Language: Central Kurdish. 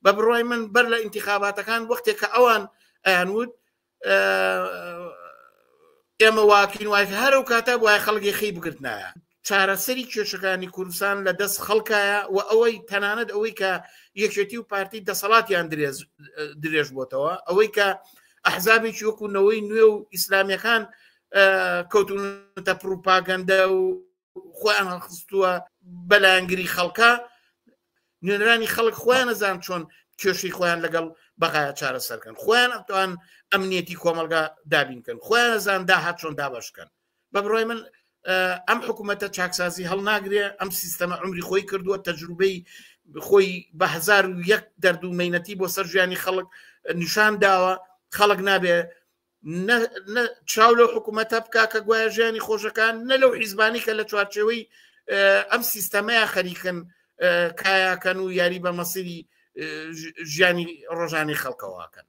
بە بڕای من بەر لە ئینتیخاباتەکان وەختێک کە ئەوان ئەیانوت ئێمە واکەین وایکە هەرو کاتە وای خەڵکی خی بگرتنایە چارەسەری کێشەکانی کوردستان لە دەست خەڵکایە و ئەوەی تەنانەت ئەوەی کە یەکێتی و پارتی دەسەڵاتیان درێژ بۆتەوە ئەوەی کە ئەحزابێکی وەکوونەوەی نوێ و ئیسلامیەکان کەوتونتە پروپاگەندە و خۆیان هەڵخستووە بەلایەنگری خەڵکە نوێنەرانی خەڵک خۆیان نەزان چۆن کێشەی خۆیان لەگەڵ بەغایە چارەسەرکەن خۆیان ئەتوان ئەمنیەتی کۆمەلگا دابینکەن خۆیان نەزان داهات چۆن دابەشکەن بە بڕای من ئەم حکوومەتە چاکسازی هەڵناگرێ ئەم سیستەمە عمری خۆی کردووە تەجروبەی خۆی بە 1001 دەردومەینەتی بۆ سەر ژیانی خەڵک نیشان داوە خەڵک نابێ چاو لەو حکوومەتە بکا کە گوایە ژیانی خۆشەکان نە لەو حیزبانی کە لە چوارچێوەی ئەم سیستەمەیە خەریکن کایاکەن و یاری بە مەسیری ژیانی ڕۆژانی خەڵکەوەکەن